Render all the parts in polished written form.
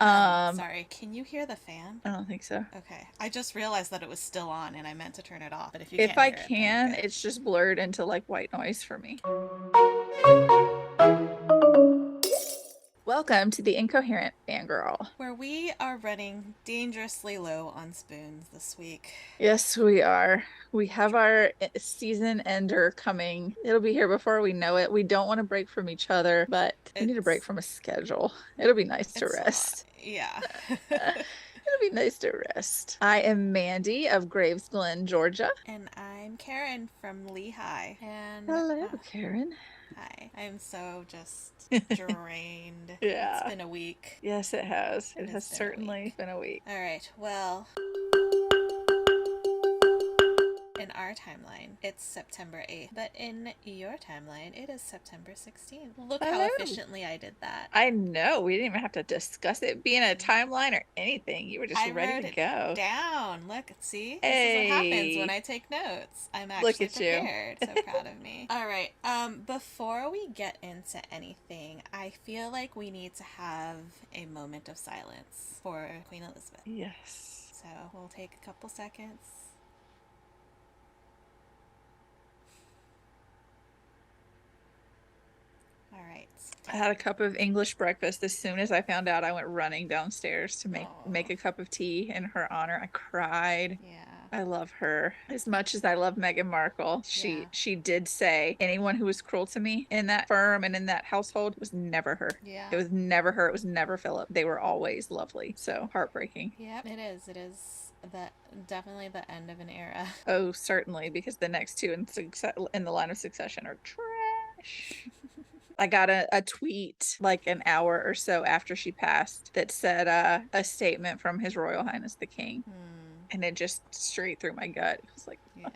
Sorry, can you hear the fan? I don't think so. Okay, I just realized that it was still on and I meant to turn it off, but if you If can't I hear it, then we're can, good. it's just blurred into like white noise for me. Welcome to the Incoherent Fangirl. Where we are running dangerously low on spoons this week. Yes, we are. We have our season ender coming. It'll be here before we know it. We don't want to break from each other, but we need a break It's from a schedule. It'll be nice to it's a lot. rest. Yeah. It'll be nice to rest. I am Mandy of Gravesglen, Georgia. And I'm Karin from Lehigh. And Hello, Karin. hi. I'm so just drained. It's Yeah. been a week. Yes, it has. It It has has been a certainly week. been a week. All right. Well, in our timeline, it's September 8th, but in your timeline, it is September 16th. Look how Hello. efficiently I did that. I know. We didn't even have to discuss it being a timeline or anything. You were just I ready wrote to it go. down. Look, see? This is what happens when Hey, I take notes. I'm look actually at you. prepared. So proud of me. All right. Before we get into anything, I feel like we need to have a moment of silence for Queen Elizabeth. Yes. So we'll take a couple seconds. All right. I had a cup of English breakfast. As soon as I found out, I went running downstairs to make Oh, a cup of tea in her honor. I cried. yeah. I love her as much as I love Meghan Markle. Yeah. She did say anyone who was cruel to me in that firm and in that household was never her. Yeah. It was never her. It was never Philip. They were always lovely. So heartbreaking. Yep, it is. It is definitely the end of an era. Oh, certainly, because the next two in the line of succession are trash. I got a tweet like an hour or so after she passed that said a statement from His Royal Highness the King, Hmm. and it just straight through my gut. It was like, Yeah.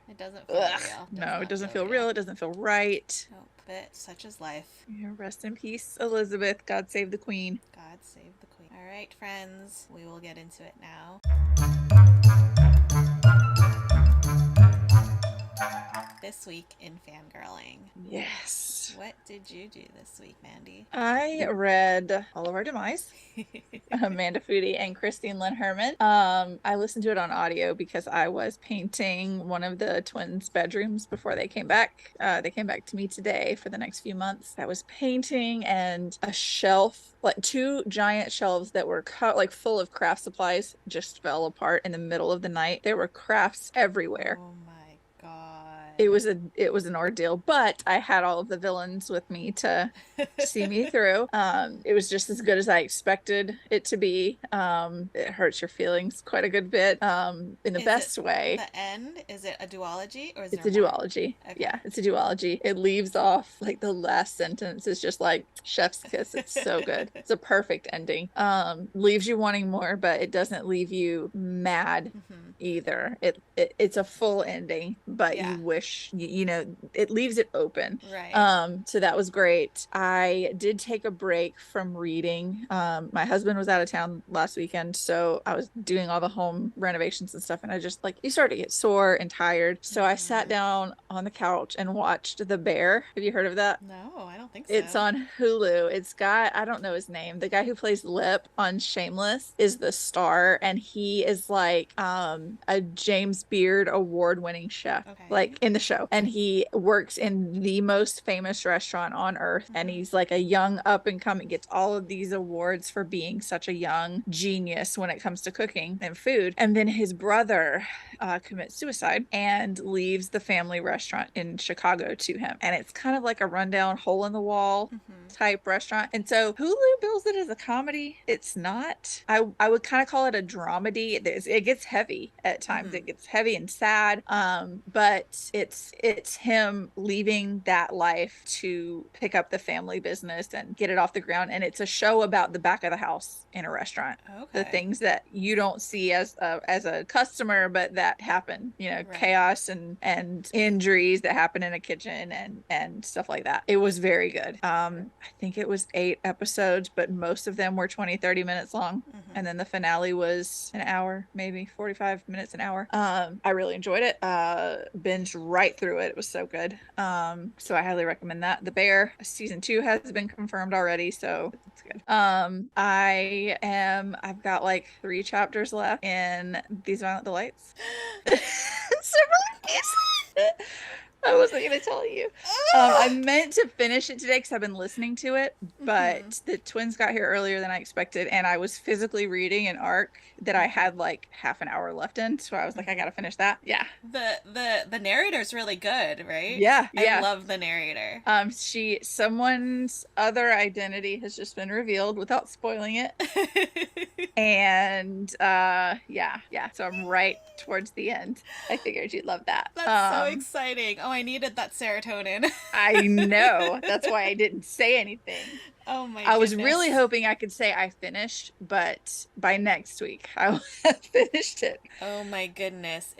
It doesn't feel ugh, real. Does no, it not doesn't feel feel real. real. It doesn't feel right. Nope. But such is life. Yeah, rest in peace, Elizabeth. God save the Queen. God save the Queen. All right, friends, we will get into it now. This week in fangirling. Yes. What did you do this week, Mandy? I read All of Our Demise, Amanda Foodie and Christine Lynn Herman. I listened to it on audio because I was painting one of the twins' bedrooms before they came back. They came back to me today for the next few months. I was painting, and a shelf, like two giant shelves that were like full of craft supplies, just fell apart in the middle of the night. There were crafts everywhere. Oh my it god. was a it was an ordeal, but I had all of the villains with me to see me through. It was just as good as I expected it to be. It hurts your feelings quite a good bit, in the Is it best way. the end? Is it a duology or is It's there a more? duology. Okay. Yeah, it's a duology. It leaves off like the last sentence is just like chef's kiss. It's so good. It's a perfect ending. Leaves you wanting more, but it doesn't leave you mad Mm-hmm. either. It's a full ending, but Yeah. you wish you know it leaves it open. Right. So that was great. I did take a break from reading. My husband was out of town last weekend, so I was doing all the home renovations and stuff, and I just like you start to get sore and tired. So I sat Mm-hmm. down on the couch and watched The Bear. Have you heard of that? No, I don't think It's so. on Hulu. It's got, I don't know his name. The guy who plays Lip on Shameless is the star, and he is like a James Beard award-winning chef, Okay. like in the show. And he works in the most famous restaurant on earth. And Mm-hmm. he's like a young up and coming, gets all of these awards for being such a young genius when it comes to cooking and food. And then his brother commits suicide and leaves the family restaurant in Chicago to him. And it's kind of like a rundown, hole in the wall Mm-hmm. type restaurant. And so Hulu bills it as a comedy. It's not. I would kind of call it a dramedy. It gets heavy at times. Mm-hmm. It gets heavy and sad. But it's him leaving that life to pick up the family business and get it off the ground. And it's a show about the back of the house in a restaurant, the Okay. things that you don't see as a customer, but that happen, Right. chaos and injuries that happen in a kitchen and stuff like that. It was very good. I think it was 8 episodes, but most of them were 20-30 minutes long. And then the finale was an hour, maybe 45 minutes, an hour. I really enjoyed it. Binged right through it. It was so good. So I highly recommend that. The Bear season 2 has been confirmed already, so it's good. I've got like 3 chapters left in These Violent Delights. Surprise! I wasn't gonna tell you. I meant to finish it today because I've been listening to it, but the twins got here earlier than I expected, and I was physically reading an arc that I had like half an hour left in, so I was like, I gotta finish that. Yeah. The narrator's really good, right? Yeah. I love the narrator. Someone's other identity has just been revealed without spoiling it. And yeah. So I'm right towards the end. I figured you'd love that. That's so exciting. Oh, I needed that serotonin. I know. That's why I didn't say anything. Oh my I was goodness. really hoping I could say I finished, but by next week I will have finished it. Oh my goodness.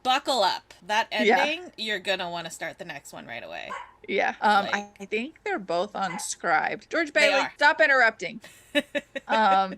Buckle up. That ending, you're gonna want to start the next one right away. Yeah. I think they're both on Scribe. George Bailey, stop interrupting.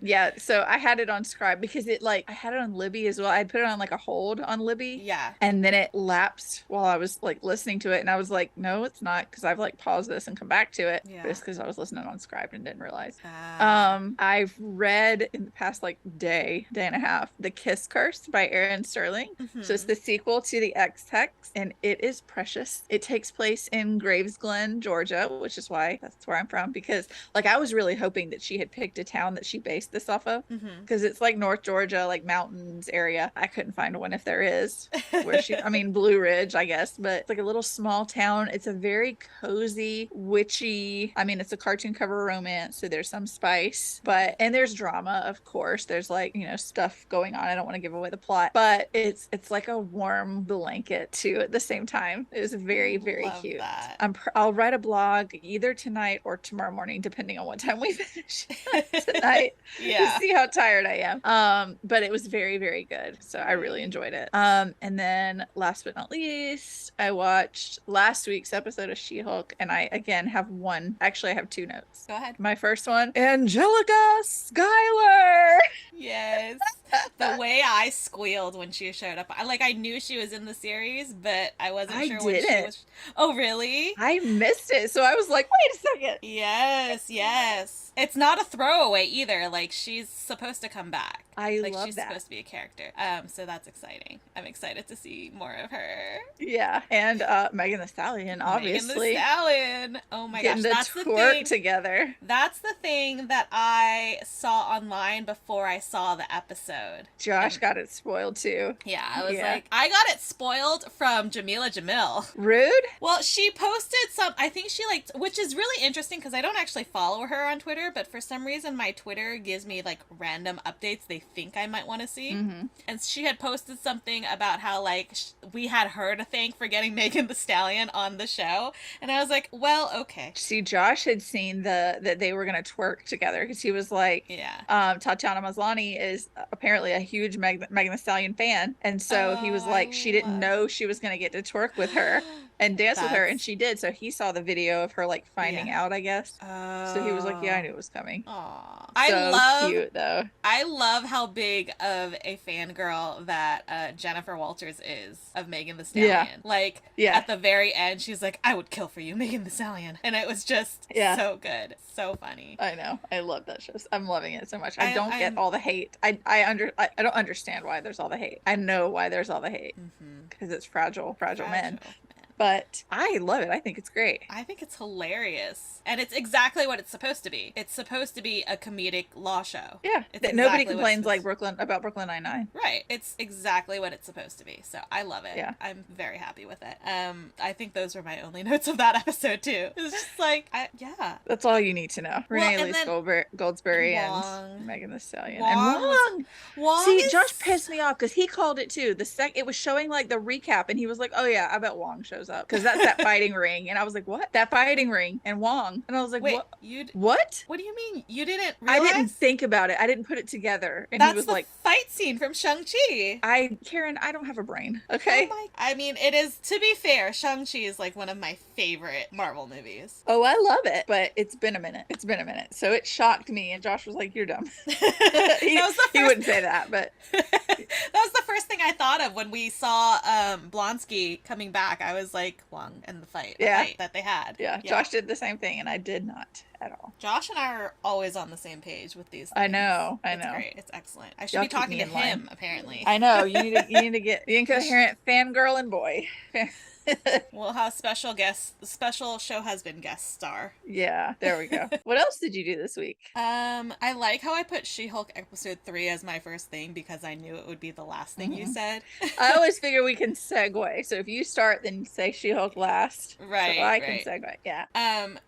Yeah, so I had it on Scribe because I had it on Libby as well. I'd put it on like a hold on Libby. Yeah. And then it lapsed while I was like listening to it, and I was like, no, it's not, because I've like paused this and come back to it. Yeah. But it's because I was listening on Scribe and didn't realize. I've read in the past like day and a half, The Kiss Curse by Aaron Sterling. So it's the sequel to the X-Text, and it is precious. It takes place in Gravesglen, Georgia, which is why that's where I'm from, because like I was really hoping that she had picked a town that she based this off of, because it's like North Georgia, like mountains area. I couldn't find one, if there is, where Blue Ridge, I guess, but it's like a little small town. It's a very cozy, witchy, it's a cartoon cover romance, so there's some spice, and there's drama, of course. There's like, stuff going on. I don't want to give away the plot, but it's like a warm blanket too at the same time. It was very, very cute. I'll write a blog either tonight or tomorrow morning, depending on what time we finish tonight. To see how tired I am. But it was very, very good. So I really enjoyed it. And then last but not least, I watched last week's episode of She-Hulk, and I again have I have 2 notes. Go ahead. My first one, Angelica Schuyler. Yes. The way I squealed when she showed up. I knew she was in the series, but I wasn't sure when she was. Oh, really? I missed it. So I was like, wait a second. Yes. It's not a throwaway either. Like, she's supposed to come back. I love that. She's supposed to be a character. So that's exciting. I'm excited to see more of her. Yeah. And Megan Thee Stallion, obviously. Megan Thee Stallion. Oh my gosh. That's the twerk together. That's the thing that I saw online before I saw the episode. Josh got it spoiled too. Yeah, I was like, I got it spoiled from Jamila Jamil. Rude? Well, she posted I think she which is really interesting because I don't actually follow her on Twitter, but for some reason my Twitter gives me like random updates they think I might want to see. And she had posted something about how we had her to thank for getting Megan Thee Stallion on the show. And I was like, well, okay. See, Josh had seen that they were going to twerk together because he was like, Tatiana Maslany is apparently a huge Megan Thee Stallion fan. And so he was like, she didn't know she was going to get to twerk with her and dance with her, and she did. So he saw the video of her like finding out, I guess. So he was like, yeah, I knew it was coming. Aww. Cute though. I love how big of a fangirl that Jennifer Walters is of Megan Thee Stallion. At the very end, she's like, I would kill for you, Megan Thee Stallion. And it was just so good. So funny. I know. I love that show. I'm loving it so much. I don't get all the hate. I don't understand why there's all the hate. I know why there's all the hate. Because it's fragile men. But I love it. I think it's great. I think it's hilarious. And it's exactly what it's supposed to be. It's supposed to be a comedic law show. Yeah. Nobody complains like Brooklyn Nine-Nine. Right. It's exactly what it's supposed to be. So I love it. Yeah. I'm very happy with it. I think those were my only notes of that episode too. It was just like, That's all you need to know. Renee Elise Goldsberry and Megan Thee Stallion. And Wong. See, Josh pissed me off because he called it too. It was showing like the recap and he was like, oh yeah, I bet Wong shows up. up because that's that fighting ring. And I was like, what? That fighting ring and Wong. And I was like, Wait, what? What? What do you mean you didn't I realize? didn't think about it. I didn't put it together. And he That's was the like, fight scene from Shang-Chi. Karin, I don't have a brain. Okay. Oh I mean, it is, to be fair, Shang-Chi is like one of my favorite Marvel movies. Oh, I love it, but it's been a minute. It's been a minute. So it shocked me, and Josh was like, "You're dumb." He wouldn't say that, but that was the first thing I thought of when we saw Blonsky coming back. I was like, Wong and the fight that they had. Yeah, Josh did the same thing, and I did not at all. Josh and I are always on the same page with these things. I know. It's great. It's excellent. I should be talking to him, apparently. I know. You need to get the incoherent fangirl and boy. We'll have special show husband guest star. Yeah, there we go. What else did you do this week? I like how I put She-Hulk episode 3 as my first thing because I knew it would be the last thing you said. I always figure we can segue. So if you start, then say She-Hulk last. Right. So I can segue. Yeah.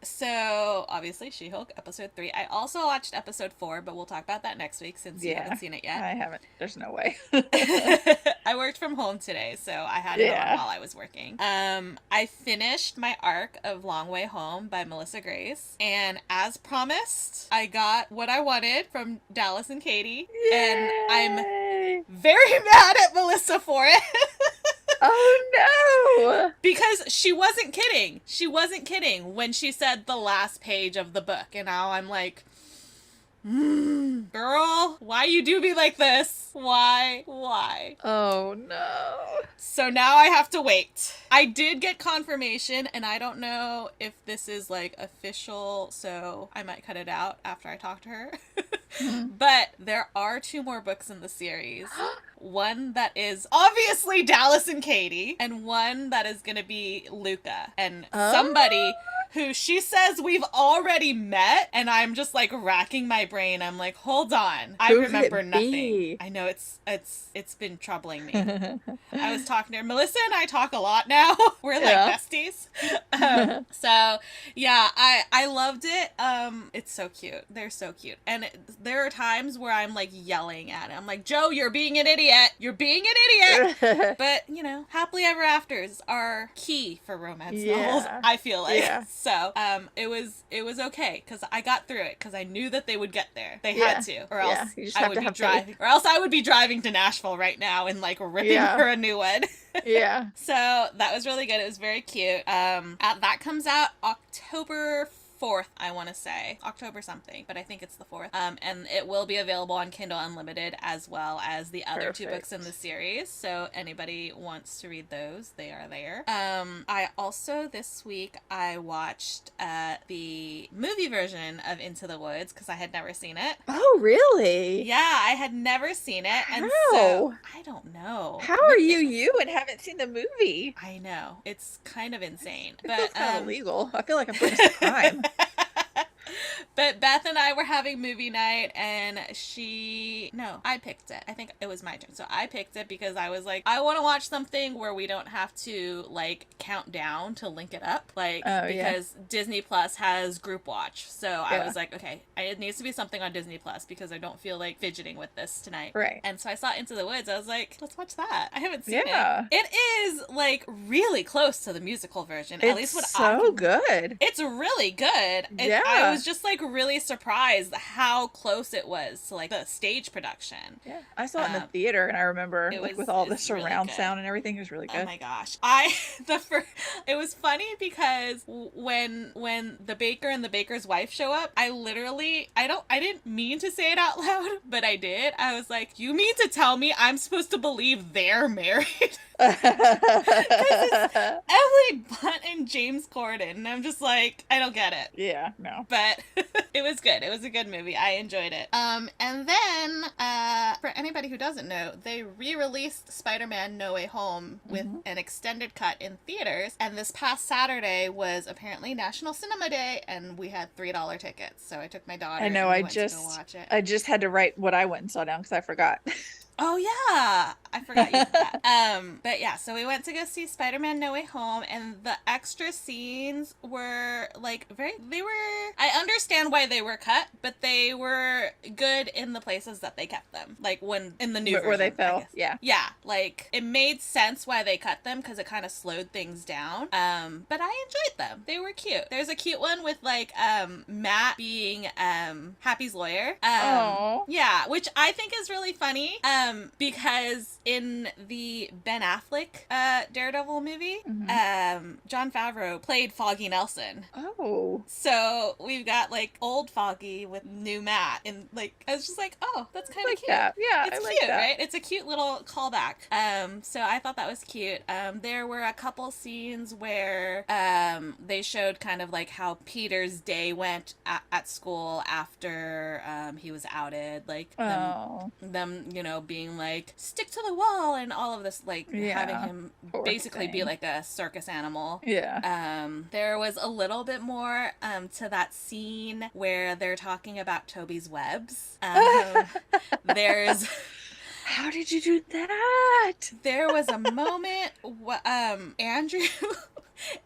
So obviously She-Hulk episode 3. I also watched episode 4, but we'll talk about that next week since you haven't seen it yet. I haven't. There's no way. I worked from home today, so I had it on while I was working. I finished my arc of Long Way Home by Melissa Grace, and as promised, I got what I wanted from Dallas and Katie. Yay! And I'm very mad at Melissa for it. Oh no! Because she wasn't kidding. She wasn't kidding when she said the last page of the book, and now I'm like, girl, why you do me like this? Why? Oh no. So now I have to wait. I did get confirmation, and I don't know if this is like official, so I might cut it out after I talk to her. But there are 2 more books in the series. One that is obviously Dallas and Katie, and one that is going to be Luca. And somebody who she says we've already met, and I'm just like racking my brain. I'm like, hold on. I remember nothing. I know it's been troubling me. I was talking to her. Melissa and I talk a lot now. We're like besties. So yeah, I loved it. It's so cute. They're so cute. And there are times where I'm like yelling at it. I'm like, Joe, you're being an idiot. You're being an idiot. But you know, happily ever afters are key for romance novels, I feel like. Yeah. So it was okay because I got through it because I knew that they would get there. They had to, or else I would be driving, or else I would be driving to Nashville right now and like ripping for a new one. Yeah. So that was really good. It was very cute. That comes out October 4th, I want to say. October something, but I think it's the 4th. And it will be available on Kindle Unlimited as well as the other 2 books in the series. So anybody wants to read those, they are there. I also, this week, I watched the movie version of Into the Woods because I had never seen it. Oh, really? Yeah, I had never seen it. And so, I don't know. How are you and haven't seen the movie? I know. It's kind of insane. But it's kind of illegal. I feel like I'm putting some crime. But Beth and I were having movie night, and I picked it. I think it was my turn. So I picked it because I was like, I want to watch something where we don't have to like count down to link it up. Like, because Disney Plus has group watch. So I was like, okay, it needs to be something on Disney Plus because I don't feel like fidgeting with this tonight. Right. And so I saw Into the Woods. I was like, let's watch that. I haven't seen it. It is like really close to the musical version. At least what good. It's really good. I was just like really surprised how close it was to like the stage production. Yeah, I saw it in the theater, and I remember with all the surround sound and everything, it was really good. Oh my gosh, it was funny because when the baker and the baker's wife show up, I didn't mean to say it out loud, but I did. I was like, you mean to tell me I'm supposed to believe they're married? Because it's Emily Blunt and James Corden, and I'm just like, I don't get it. Yeah, no. But it was good. It was a good movie. I enjoyed it. And then, for anybody who doesn't know, they re-released Spider-Man No Way Home with an extended cut in theaters, and this past Saturday was apparently National Cinema Day, and we had $3 tickets, so I took my daughter. I know, I just had to write what I went and saw down because I forgot. Oh yeah, I forgot you did that. But yeah, so we went to go see Spider-Man: No Way Home, and the extra scenes were like very. They were. I understand why they were cut, but they were good in the places that they kept them. Like when in the new version, Where they I fell. guess. Yeah. Yeah, like it made sense why they cut them because it kind of slowed things down. But I enjoyed them. They were cute. There's a cute one with like Matt being Happy's lawyer. Oh. Yeah, which I think is really funny. Because in the Ben Affleck Daredevil movie, Jon Favreau played Foggy Nelson. Oh. So we've got like old Foggy with new Matt, and like I was just like, oh, that's kind of like cute. That. Yeah, It's I like cute, that. right? It's a cute little callback. So I thought that was cute. There were a couple scenes where they showed kind of like how Peter's day went at school after he was outed, like them, you know, being like stick to the wall and all of this, like having him basically be like a circus animal. Yeah. There was a little bit more to that scene where they're talking about Toby's webs. There's How did you do that? There was a moment Andrew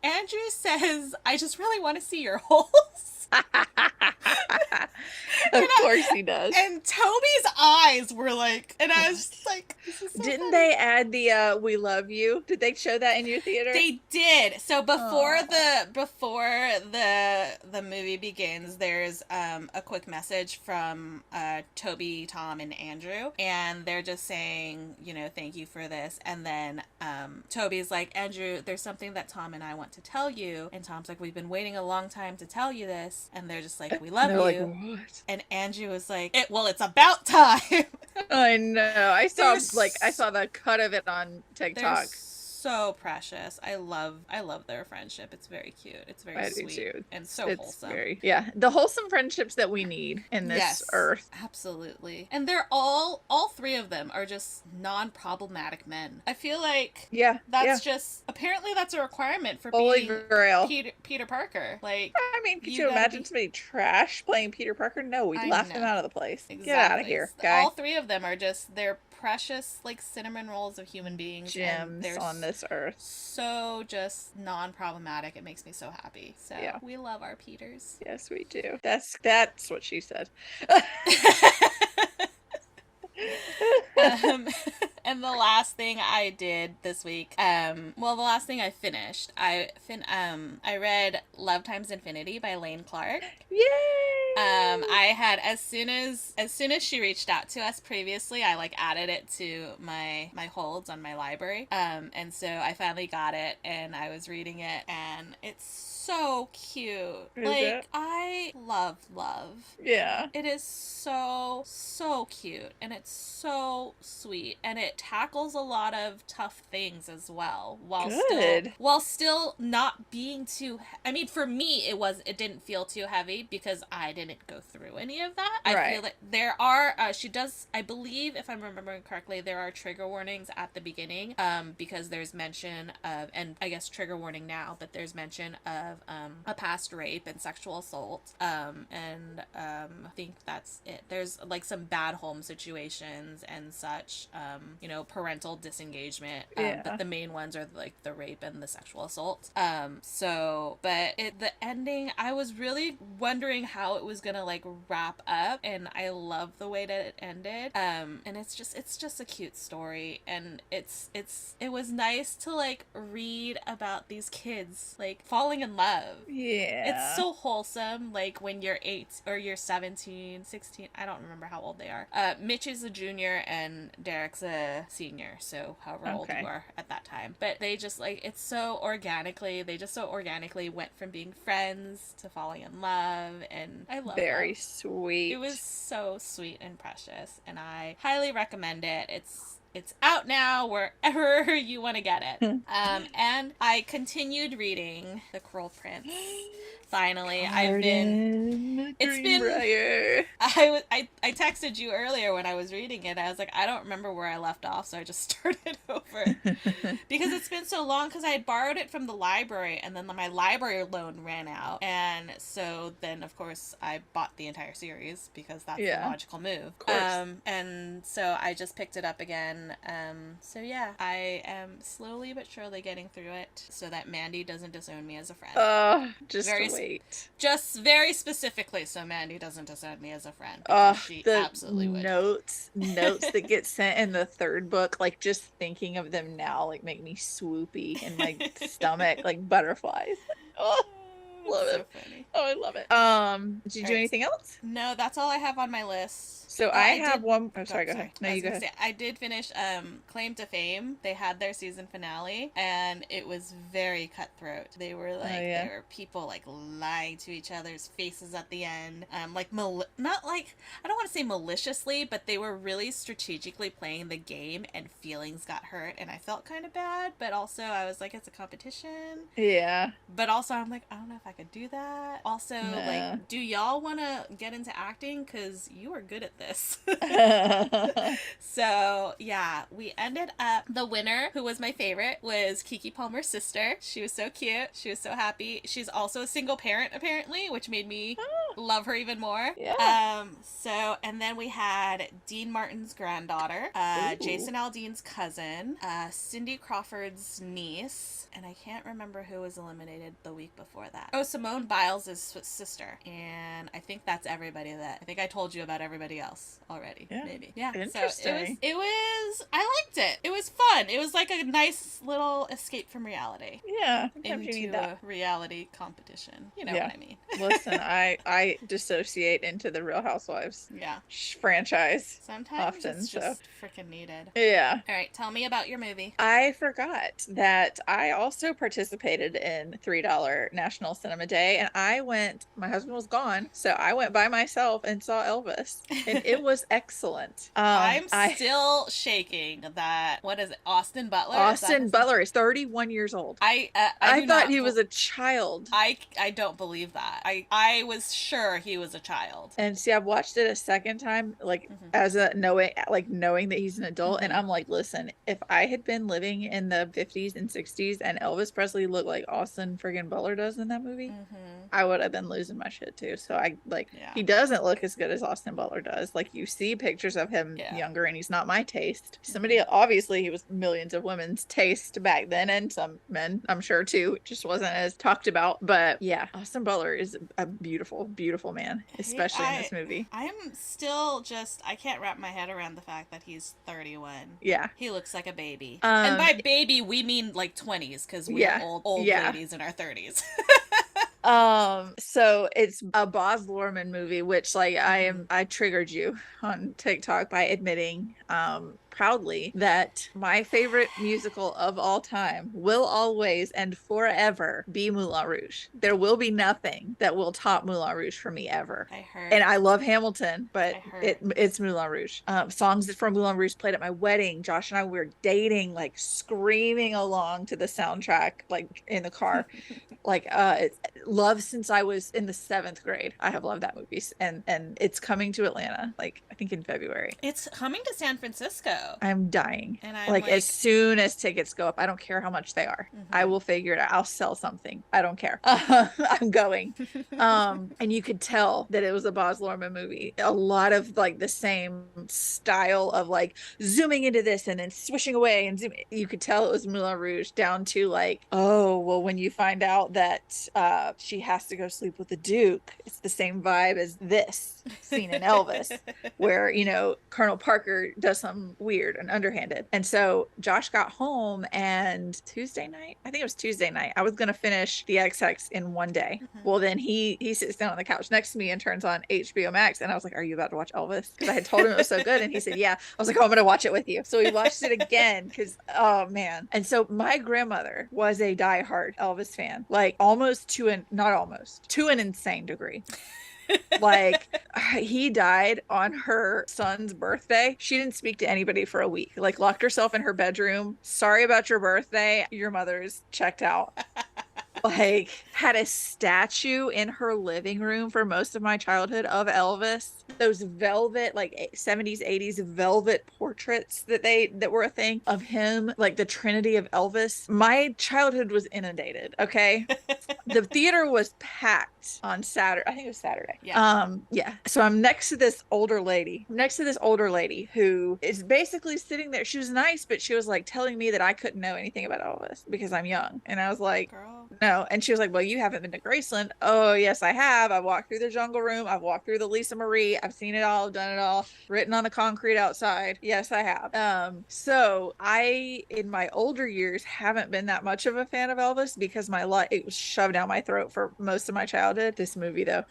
Andrew says, I just really want to see your holes. Of course he does. And Toby's eyes were like, and I was just like, this is so Didn't funny. they add the "We love you"? Did they show that in your theater? They did. So before the movie begins, there's a quick message from Toby, Tom, and Andrew, and they're just saying, you know, thank you for this. And then Toby's like, Andrew, there's something that Tom and I want to tell you. And Tom's like, we've been waiting a long time to tell you this. And they're just like, we love you. Like, what? And Andrew was like, it's about time. I know. I saw the cut of it on TikTok. So precious. I love their friendship. It's very cute. It's very sweet and so wholesome. The wholesome friendships that we need in this earth. Absolutely. And they're all three of them are just non-problematic men. I feel like that's just apparently that's a requirement for being Peter Parker. Like, I mean, could you imagine somebody trash playing Peter Parker? No, we'd laugh him out of the place. Exactly. Get out of here, guy. All three of them are just they're precious, like cinnamon rolls of human beings, gems on this earth. So just non-problematic. It makes me so happy. So we love our Peters. Yes, we do. That's what she said. And the last thing I did this week, the last thing I finished, I read Love Times Infinity by Lane Clark. Yay! I had as soon as she reached out to us previously, I like added it to my holds on my library. And so I finally got it and I was reading it and it's so cute. I love. Yeah. It is so cute and it's so sweet and it tackles a lot of tough things as well while still not being too I mean for me it didn't feel too heavy because I didn't go through any of that. I feel like there are I believe if I'm remembering correctly there are trigger warnings at the beginning because there's mention of, and I guess trigger warning now, but there's mention of a past rape and sexual assault I think that's it. There's like some bad home situations and such, parental disengagement, but the main ones are like the rape and the sexual assault. The ending, I was really wondering how it was gonna like wrap up, and I love the way that it ended. And it's just a cute story, and it was nice to like read about these kids like falling in love. Yeah. It's so wholesome, like when you're 8 or you're 17, 16, I don't remember how old they are. Mitch is a junior and Derek's a senior, so however old you are at that time. But they just like, they just so organically went from being friends to falling in love, and I love Very sweet. It was so sweet and precious, and I highly recommend it. it's out now wherever you want to get it. And I continued reading The Cruel Prince. Finally, Karin, Greenbrier. I texted you earlier when I was reading it. I was like, I don't remember where I left off, so I just started over. Because it's been so long, because I had borrowed it from the library, and then my library loan ran out. And so then, of course, I bought the entire series, because that's the logical move. Of course. And so I just picked it up again. So yeah, I am slowly but surely getting through it, so that Mandy doesn't disown me as a friend. Just wait. Just very specifically, so Mandy doesn't disown me as a friend, because she absolutely would. Notes that get sent in the third book, like just thinking of them now, like make me swoopy in my stomach, like butterflies. Oh, love it. So funny. Oh, I love it. Did you do anything else? No, that's all I have on my list. So I have one. Oh, sorry, go ahead. No, you go ahead. I did finish Claim to Fame. They had their season finale, and it was very cutthroat. They were like, there were people like lying to each other's faces at the end. Not like, I don't want to say maliciously, but they were really strategically playing the game, and feelings got hurt, and I felt kind of bad, but also I was like, it's a competition. Yeah. But also I'm like, I don't know if I could do that. Also, like, do y'all want to get into acting? Because you are good at this. So yeah, we ended up, the winner, who was my favorite, was Keke Palmer's sister. She was so cute. She was so happy. She's also a single parent, apparently, which made me love her even more. So, and then we had Dean Martin's granddaughter, Jason Aldean's cousin, Cindy Crawford's niece, and I can't remember who was eliminated the week before that. Oh, Simone Biles' sister. And I think that's everybody I think I told you about everybody else already. Maybe. Yeah. Interesting. So I liked it. It was fun. It was like a nice little escape from reality. Yeah. Into a reality competition. You know what I mean. Listen, I dissociate into the Real Housewives franchise. Sometimes often, it's just freaking needed. Yeah. All right. Tell me about your movie. I forgot that I also participated in $3 National Cinema Day, and my husband was gone, so I went by myself and saw Elvis, and it was excellent. I'm still shaking that, what is it, Austin Butler? Austin Butler is 31 years old. I thought he was a child. I don't believe that. I was sure he was a child. And see, I've watched it a second time, like as a knowing that he's an adult, and I'm like, listen, if I had been living in the 50s and 60s and Elvis Presley looked like Austin friggin' Butler does in that movie, I would have been losing my shit too. So he doesn't look as good as Austin Butler does. Like, you see pictures of him younger, and he's not my taste. Obviously he was millions of women's taste back then, and some men, I'm sure too. It just wasn't as talked about. But yeah, Austin Butler is a beautiful, beautiful man, especially in this movie. I'm still I can't wrap my head around the fact that he's 31. Yeah. He looks like a baby. And by baby, we mean like 20s, because we're old ladies in our 30s. So it's a Baz Luhrmann movie, which I triggered you on TikTok by admitting proudly that my favorite musical of all time will always and forever be Moulin Rouge. There will be nothing that will top Moulin Rouge for me ever. I heard. And I love Hamilton, but it's Moulin Rouge. Songs from Moulin Rouge played at my wedding. Josh and I were dating, like screaming along to the soundtrack, like in the car. It's love since I was in the 7th grade. I have loved that movie, and it's coming to Atlanta, like I think in February. It's coming to San Francisco. I'm dying. And I'm like as soon as tickets go up, I don't care how much they are. I will figure it out. I'll sell something. I don't care. I'm going. And you could tell that it was a Baz Luhrmann movie. A lot of like the same style of like zooming into this and then swishing away and zoom. You could tell it was Moulin Rouge, down to like, oh well, when you find out that she has to go sleep with the Duke, it's the same vibe as this scene in Elvis, where Colonel Parker does something weird and underhanded. And so Josh got home, and Tuesday night, I was gonna finish the XX in one day. Well, then he sits down on the couch next to me and turns on HBO Max, and I was like, are you about to watch Elvis? Because I had told him it was so good, and he said yeah. I was like, oh, I'm gonna watch it with you. So we watched it again, because oh man. And so my grandmother was a diehard Elvis fan, like to an insane degree. Like, he died on her son's birthday. She didn't speak to anybody for a week. Like, locked herself in her bedroom. Sorry about your birthday. Your mother's checked out. Like, had a statue in her living room for most of my childhood of Elvis. Those velvet, like 70s, 80s velvet portraits that were a thing of him, like the Trinity of Elvis. My childhood was inundated, okay? The theater was packed on Saturday. I think it was Saturday. Yeah. So I'm next to this older lady. Who is basically sitting there. She was nice, but she was like telling me that I couldn't know anything about Elvis because I'm young. And I was like, Girl. no. And she was like, well, you haven't been to Graceland. Oh, yes, I have. I've walked through the Jungle Room. I've walked through the Lisa Marie. I've seen it all, done it all, written on the concrete outside. Yes, I have. So I, in my older years, haven't been that much of a fan of Elvis because my life, it was shoved down my throat for most of my childhood. This movie, though,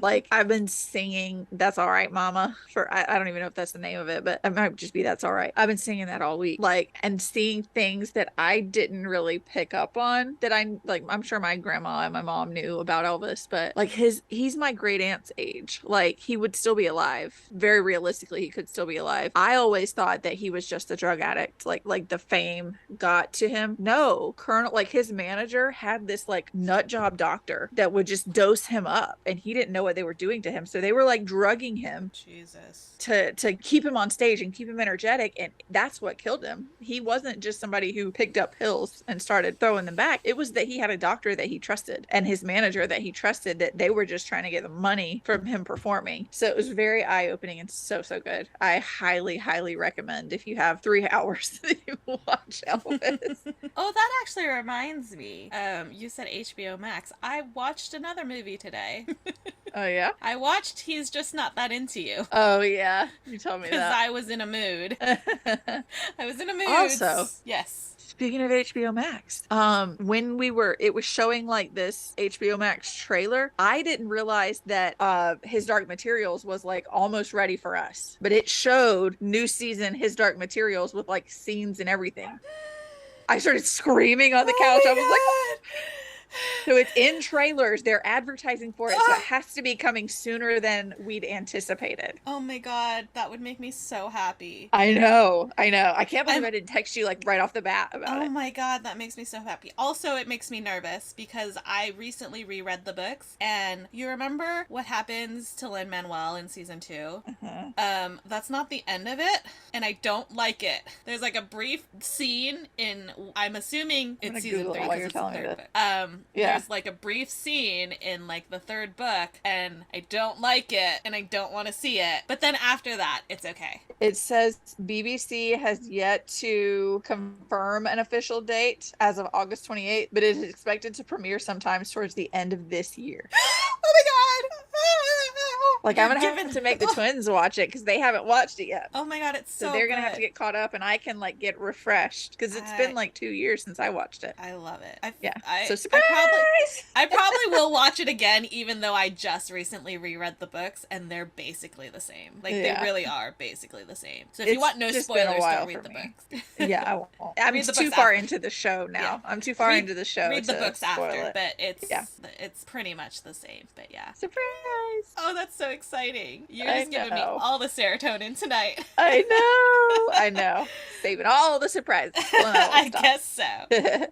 like, I've been singing That's All Right, Mama, I don't even know if that's the name of it, but it might just be That's All Right. I've been singing that all week, like, and seeing things that I didn't really pick up on that I'm sure my grandma and my mom knew about Elvis, but like he's my great aunt's age. Like, he would still be alive. Very realistically, he could still be alive. I always thought that he was just a drug addict. Like the fame got to him. No, like his manager had this like nut job doctor that would just dose him up, and he didn't know what they were doing to him. So they were like drugging him. Jesus. To keep him on stage and keep him energetic, and that's what killed him. He wasn't just somebody who picked up pills and started throwing them back. It was that he had a doctor that he trusted and his manager that he trusted, that they were just trying to get the money from him performing. So it was very eye-opening and so good. I highly recommend, if you have 3 hours, that you watch Elvis. Oh, that actually reminds me. You said HBO Max. I watched another movie today. Oh yeah? I watched He's Just Not That Into You. Oh yeah, you told me that. Because I was in a mood. I was in a mood. Also, yes. Speaking of HBO Max, when it was showing like this HBO Max trailer, I didn't realize that His Dark Materials was like almost ready for us. But it showed new season His Dark Materials with like scenes and everything. I started screaming on the couch. I was like, so it's in trailers. They're advertising for it. So it has to be coming sooner than we'd anticipated. Oh my God. That would make me so happy. I know. I can't believe I didn't text you like right off the bat about it. Oh my God. That makes me so happy. Also, it makes me nervous because I recently reread the books, and you remember what happens to Lin-Manuel in season 2? That's not the end of it, and I don't like it. There's like a brief scene I'm assuming it's season 3 because it's the third book. There's like a brief scene in like the 3rd book, and I don't like it, and I don't want to see it. But then after that, it's okay. It says BBC has yet to confirm an official date as of August 28th, but it is expected to premiere sometimes towards the end of this year. Oh my God! Like, I'm gonna have to make the twins watch it because they haven't watched it yet. Oh my God, it's so they're gonna have to get caught up, and I can like get refreshed because it's been like 2 years since I watched it. I love it. So surprise! I probably will watch it again, even though I just recently reread the books, and they're basically the same. Like, they really are basically the same. So if you want no spoilers, don't read the books. Yeah, I won't. I'm too far into the show now. Yeah. I'm too far into the show. Read the books after, but it's pretty much the same. But yeah, surprise! Oh, that's so exciting! You're just giving me all the serotonin tonight. I know. Saving all the surprises. I guess so.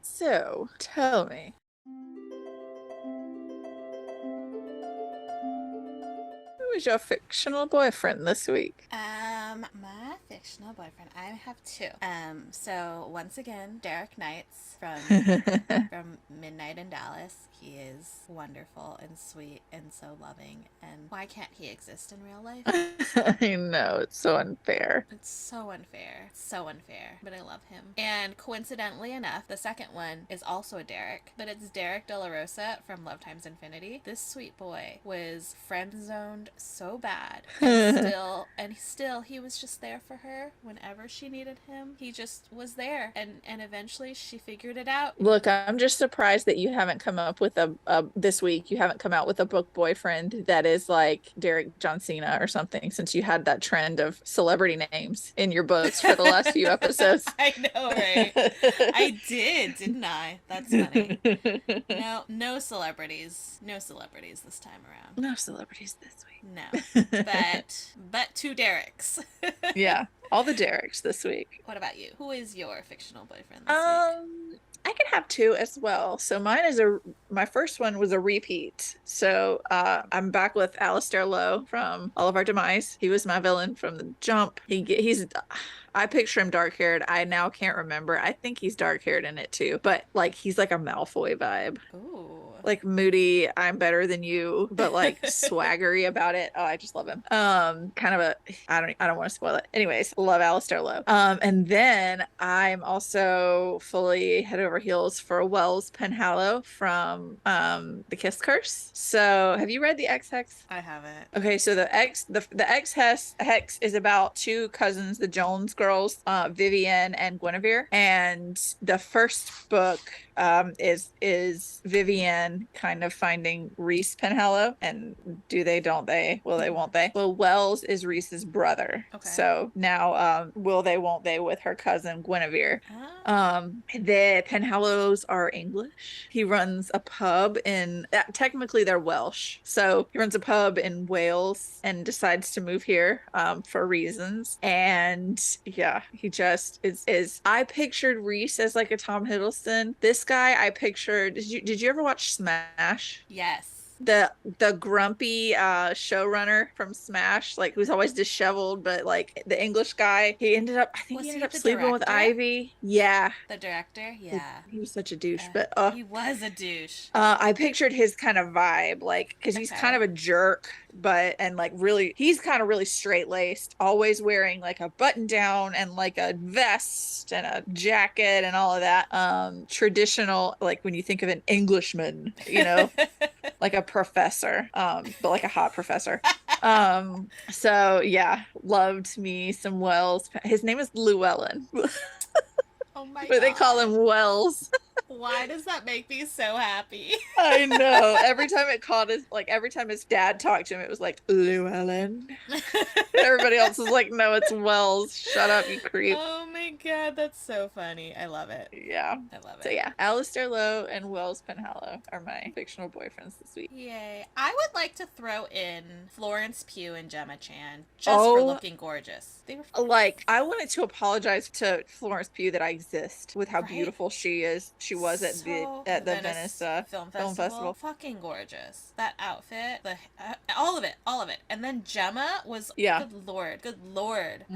So, tell me. Who was your fictional boyfriend this week? My fictional boyfriend, I have 2. So once again, Derek Knights from Midnight in Dallas. He is wonderful and sweet and so loving, and why can't he exist in real life? I know, it's so unfair. It's so unfair. So unfair, but I love him. And coincidentally enough, the second one is also a Derek, but it's Derek De La Rosa from Love Times Infinity. This sweet boy was friend-zoned so bad, and still he was just there for her whenever she needed him. He just was there, and eventually she figured it out. Look, I'm just surprised that you haven't come up with a this week. You haven't come out with a book boyfriend that is like Derek John Cena or something, since you had that trend of celebrity names in your books for the last few episodes. I know, right? I did, didn't I? That's funny. No, no celebrities this time around. No celebrities this week. No, but two Dereks. Yeah, all the Dereks this week. What about you? Who is your fictional boyfriend this week? I could have two as well. So mine is my first one was a repeat. So I'm back with Alistair Lowe from All of Our Demise. He was my villain from the jump. I picture him dark haired. I now can't remember. I think he's dark haired in it too. But like he's like a Malfoy vibe. Ooh. Like moody, I'm better than you, but like swaggery about it. Oh, I just love him. Kind of I don't want to spoil it. Anyways, love Alistair Lowe. And then I'm also fully head over heels for Wells Penhallow from The Kiss Curse. So have you read The X Hex? I haven't. Okay, so the X Hex is about two cousins, the Jones girls, Vivian and Guinevere. And the first book is Vivian kind of finding Reese Penhallow, and do they, don't they, will they, won't they? Well, Wells is Reese's brother. Okay. So now will they, won't they with her cousin Guinevere. The Penhallows are English. He runs a pub in technically they're Welsh, so he runs a pub in Wales and decides to move here for reasons. And yeah, he just is I pictured Reese as like a Tom Hiddleston. This guy I pictured, did you ever watch Smash? Yes. The grumpy showrunner from Smash, like who's always disheveled, but like the English guy, he ended up sleeping with Ivy. Yeah. The director? Yeah. He was such a douche, but he was a douche. I pictured his kind of vibe, like, because he's kind of a jerk, but and like really he's kind of really straight-laced, always wearing like a button down and like a vest and a jacket and all of that. Traditional, like when you think of an Englishman, you know. Like a professor, but like a hot professor. So yeah, loved me some Wells. His name is Llewellyn. Oh my god. But they call him Wells. Why does that make me so happy? I know. Every time his dad talked to him, it was like, Llewellyn. Everybody else was like, no, it's Wells. Shut up, you creep. Oh my god, that's so funny. I love it. Yeah. I love it. So yeah, Alistair Lowe and Wells Penhallow are my fictional boyfriends this week. Yay. I would like to throw in Florence Pugh and Gemma Chan just for looking gorgeous. They were like, I wanted to apologize to Florence Pugh that I exist with how beautiful she is. She was at the Venice Film Festival. Fucking gorgeous. That outfit, all of it. And then Gemma was good lord. Mm-hmm.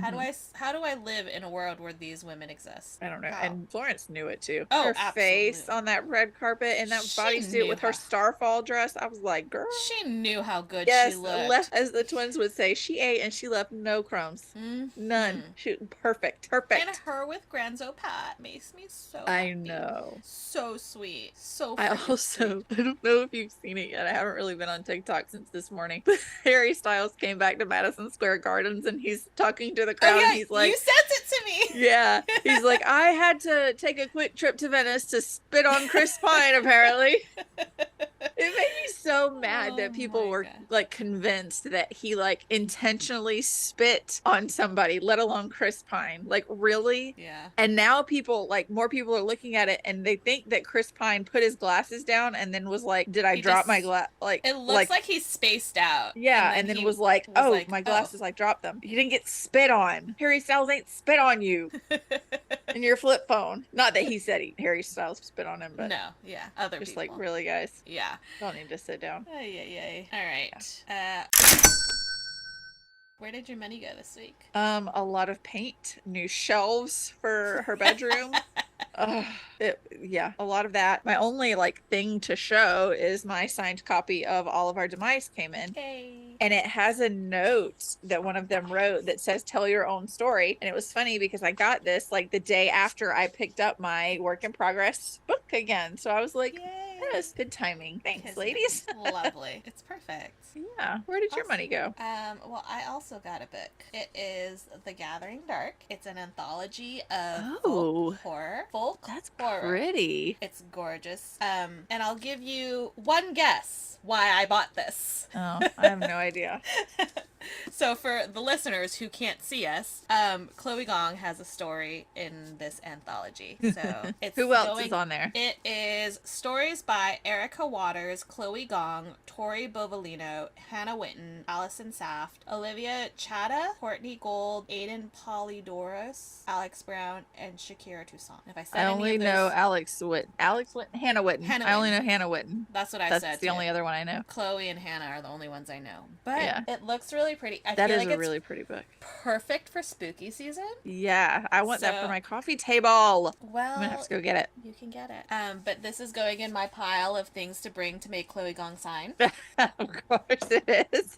How do I live in a world where these women exist? I don't know. Wow. And Florence knew it too. Oh, her absolutely. Face on that red carpet in that bodysuit with her starfall dress. I was like, girl. She knew how good she looked. Yes, as the twins would say, she ate and she left no crumbs. Mm-hmm. None. She perfect. And her with Granzo Pat makes me so happy. I know. So sweet. So sweet. I don't know if you've seen it yet. I haven't really been on TikTok since this morning. But Harry Styles came back to Madison Square Gardens and he's talking to the crowd and he's like, you sent it to me. Yeah. He's like, I had to take a quick trip to Venice to spit on Chris Pine, apparently. It made me so mad that people were like convinced that he like intentionally spit on somebody, let alone Chris Pine. Like, really? Yeah. And now more people are looking at it and they think that Chris Pine put his glasses down and then was like, did I drop my glass? Like, it looks like he spaced out. Yeah. And then was like, my glasses, I dropped them. You didn't get spit on. Harry Styles ain't spit on you. In your flip phone. Not that he said Harry Styles spit on him, but no, yeah, other just people. Like, really, guys? Yeah. Don't need to sit down. Yay. All right. Yeah. Where did your money go this week? A lot of paint, new shelves for her bedroom. A lot of that. My only like thing to show is my signed copy of All of Our Demise came in. Hey. And it has a note that one of them wrote that says, tell your own story. And it was funny because I got this like the day after I picked up my work in progress book again. So I was like, yay. Yes, good timing. Thanks, Isn't ladies. it lovely? It's perfect. Yeah. Where did your Awesome. money go? Well, I also got a book. It is The Gathering Dark. It's an anthology of Oh, folk that's horror. pretty. It's gorgeous. And I'll give you one guess why I bought this. Oh, I have no idea. So for the listeners who can't see us, Chloe Gong has a story in this anthology. So it's Who else is on there? It is stories by Erica Waters, Chloe Gong, Tori Bovalino, Hannah Witten, Allison Saft, Olivia Chata, Courtney Gold, Aiden Polydoros, Alex Brown, and Shakira Toussaint. If I said I any only of those, know Alex Witten, Hannah Witten. Hannah I only Witten. know Hannah Witten. That's what I said. That's the too. only other one I know. Chloe and Hannah are the only ones I know. But Yeah. it looks really pretty. I That feel is like a really pretty book. perfect for spooky season. Yeah, I want that for So- my coffee table. Well, I'm gonna have to go get it. you can get it. But this is going in my pile of things to bring to make Chloe Gong sign. Of course it is.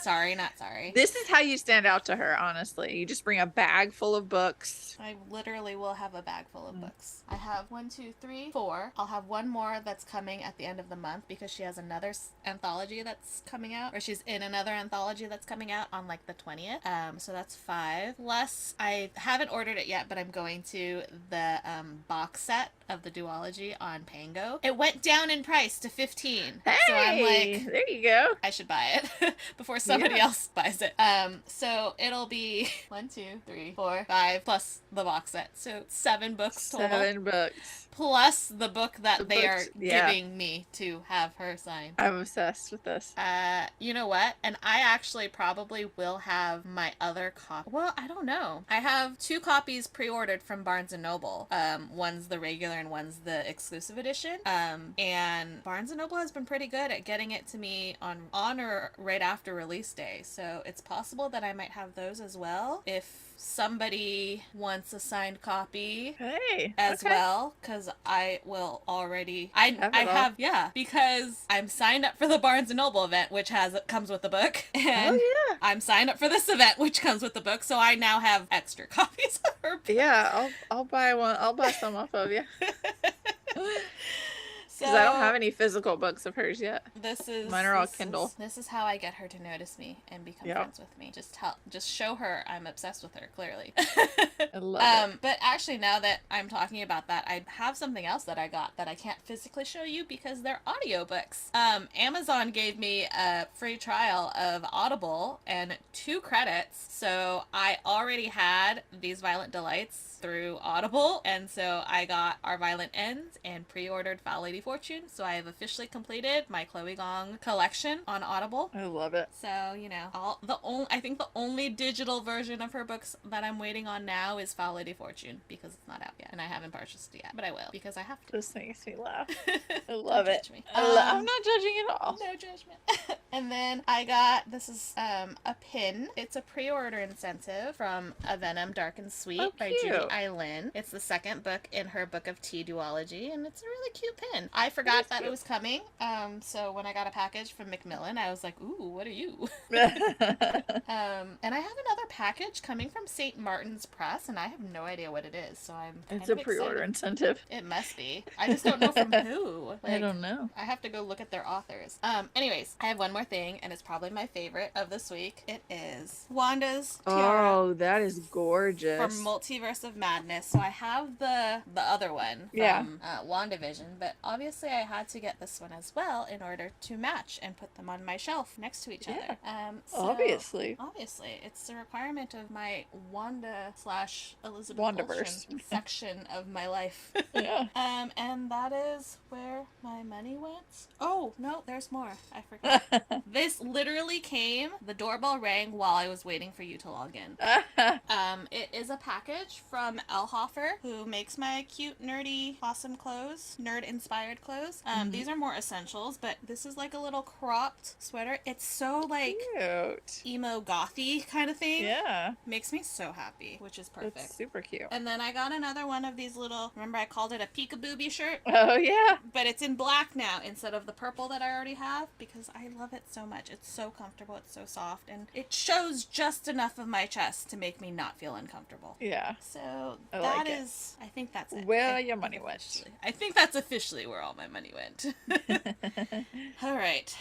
Sorry, not sorry. This is how you stand out to her, honestly. You just bring a bag full of books. I literally will have a bag full of books. I have 1, 2, 3, 4. I'll have one more that's coming at the end of the month because she has another anthology that's coming out, or she's in another anthology that's coming out on like the 20th. So that's 5. Plus, I haven't ordered it yet, but I'm going to the box set of the duology on Pango. It went down in price to 15. Hey, so I'm like, there you go. I should buy it before somebody else buys it. So it'll be 1, 2, 3, 4, 5 plus the box set. So 7 books total. 7 books. Plus the book that The they books, are yeah. giving me to have her sign. I'm obsessed with this. You know what? And I actually probably will have my other copy. Well, I don't know. I have 2 copies pre-ordered from Barnes & Noble. One's the regular and one's the exclusive edition. And Barnes & Noble has been pretty good at getting it to me on or right after release day. So it's possible that I might have those as well if somebody wants a signed copy Hey, as okay. well, because I will already I Have it all. have yeah, because I'm signed up for the Barnes & Noble event, which comes with the book, and Oh yeah. I'm signed up for this event, which comes with the book, so I now have extra copies of her book. Yeah, I'll buy one. I'll buy some off of you. So Because I don't have any physical books of hers yet. Mine are all Kindle. This is how I get her to notice me and become Yep. friends with me. Just show her I'm obsessed with her, clearly. I love it. But actually, now that I'm talking about that, I have something else that I got that I can't physically show you because they're audiobooks. Amazon gave me a free trial of Audible and 2 credits, so I already had These Violent Delights through Audible, and so I got Our Violent Ends and pre-ordered Foul Lady Fortune, so I have officially completed my Chloe Gong collection on Audible. I love it. So, you know, I think the only digital version of her books that I'm waiting on now is Foul Lady Fortune, because it's not out yet, and I haven't purchased it yet, but I will, because I have to. This makes me laugh. I love Don't it. judge me. I'm not judging at all. No judgment. And then I got, this is a pin. It's a pre-order incentive from A Venom Dark and Sweet Oh, by cute. Judy Eileen. It's the second book in her Book of Tea duology, and it's a really cute pin. I forgot that cute. it was coming, so when I got a package from Macmillan, I was like, ooh, what are you? And I have another package coming from St. Martin's Press, and I have no idea what it is, so I'm kind It's a of pre-order excited. incentive. It must be. I just don't know from who. I don't know. I have to go look at their authors. Anyways, I have one more thing, and it's probably my favorite of this week. It is Wanda's Tiara Oh, that is gorgeous. from Multiverse of Madness. So I have the other one Yeah. from WandaVision, but obviously I had to get this one as well in order to match and put them on my shelf next to each Yeah. other. Obviously. Obviously, it's a requirement of my Wanda / Elizabeth Wandaverse. Olsen section of my life. Yeah. And that is where my money went. Oh, no, there's more. I forgot. This literally came, the doorbell rang while I was waiting for you to log in. It is a package from Elhofer, who makes my cute, nerdy, awesome clothes, nerd-inspired clothes. These are more essentials, but this is like a little cropped sweater. It's so like Cute. emo gothy kind of thing. Yeah. Makes me so happy, which is perfect. That's super cute. And then I got another one of these little, remember I called it a peekabooby shirt? Oh, yeah. But it's in black now instead of the purple that I already have because I love it so much. It's so comfortable, it's so soft, and it shows just enough of my chest to make me not feel uncomfortable. Yeah. So I that like it. is, I think that's it. Where your money went. I think that's officially where where all my money went. All right.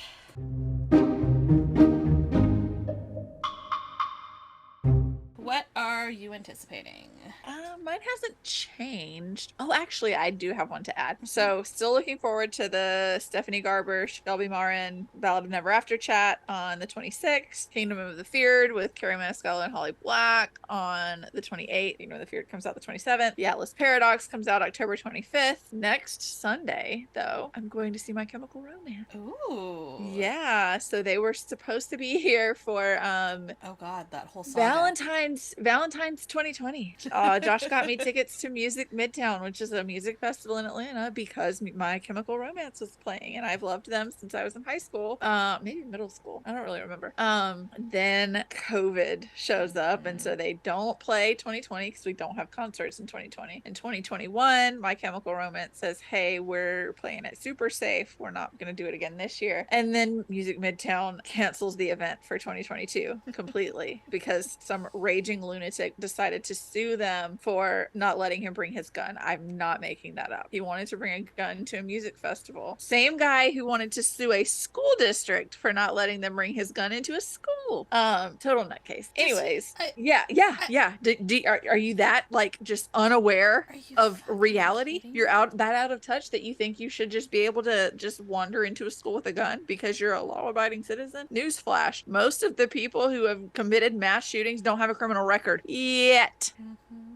What are you anticipating? Mine hasn't changed. Oh, actually, I do have one to add. So, still looking forward to the Stephanie Garber, Shelby Marin Ballad of Never After chat on the 26th. Kingdom of the Feared with Carrie Maniscalco and Holly Black on the 28th. Kingdom of the Feared comes out the 27th. The Atlas Paradox comes out October 25th. Next Sunday, though, I'm going to see My Chemical Romance. Ooh. Yeah, so they were supposed to be here for oh god, that whole saga. Valentine's 2020. Josh got me tickets to Music Midtown, which is a music festival in Atlanta, because My Chemical Romance was playing, and I've loved them since I was in high school, maybe middle school. I don't really remember. Then COVID shows up, and so they don't play 2020 because we don't have concerts in 2020. In 2021, My Chemical Romance says, "Hey, we're playing it super safe. We're not going to do it again this year." And then Music Midtown cancels the event for 2022 completely because some raging lunatic decided to sue them for not letting him bring his gun. I'm not making that up. He wanted to bring a gun to a music festival. Same guy who wanted to sue a school district for not letting them bring his gun into a school. Total nutcase. Anyways, yeah. Are you that like just unaware of reality? You're out of touch that you think you should just be able to just wander into a school with a gun because you're a law-abiding citizen? Newsflash: most of the people who have committed mass shootings don't have a criminal record yet.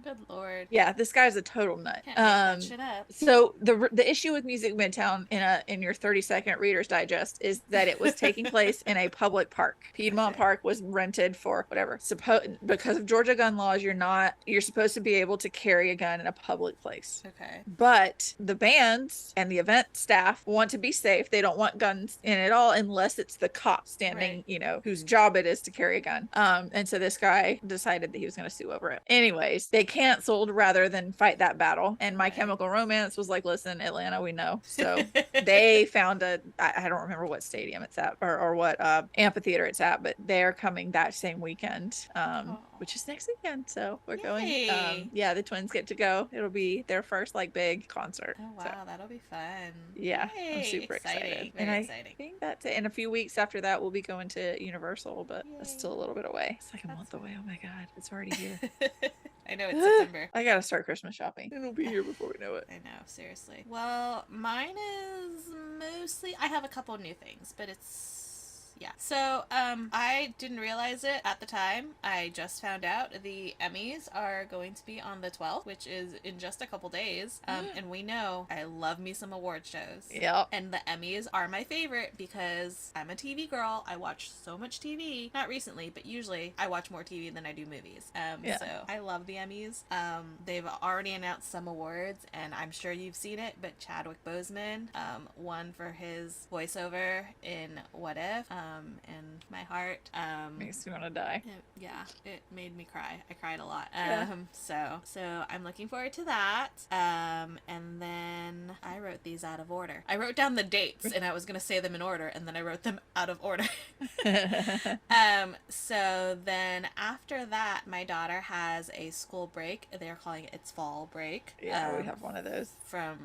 Good lord. Yeah, this guy's a total nut. Can't make that shit up. So the issue with Music Midtown in your 30-second Reader's Digest is that it was taking place in a public park. Piedmont Park was rented for whatever. Because of Georgia gun laws, you're supposed to be able to carry a gun in a public place. Okay. But the bands and the event staff want to be safe. They don't want guns in at all unless it's the cop standing, right. Whose job it is to carry a gun. And so this guy decided that he was going to sue over it. Anyways, they canceled rather than fight that battle. And My Chemical Romance was like, "Listen, Atlanta, we know." So they found I don't remember what stadium it's at or what amphitheater it's at, but they're coming that same weekend, which is next weekend. So we're going. The twins get to go. It'll be their first like big concert. Oh wow, so that'll be fun. Yeah, Yay. I'm super excited. Very exciting. I think that's it. In a few weeks after that, we'll be going to Universal, but that's still a little bit away. It's like a month away. Oh my god, it's already here. I know, it's September. I gotta start Christmas shopping. It'll be here before we know it. I know, seriously. Well, mine is mostly, I have a couple new things, but it's yeah. So, I didn't realize it at the time. I just found out the Emmys are going to be on the 12th, which is in just a couple days. And we know I love me some award shows. Yep. And the Emmys are my favorite because I'm a TV girl. I watch so much TV. Not recently, but usually I watch more TV than I do movies. So I love the Emmys. They've already announced some awards, and I'm sure you've seen it, but Chadwick Boseman won for his voiceover in What If. And my heart makes me want to die. It made me cry. I cried a lot. So I'm looking forward to that. And then I wrote these out of order. I wrote down the dates, and I was gonna say them in order, and then I wrote them out of order. So then after that, my daughter has a school break. They're calling it its fall break. Yeah, we have one of those.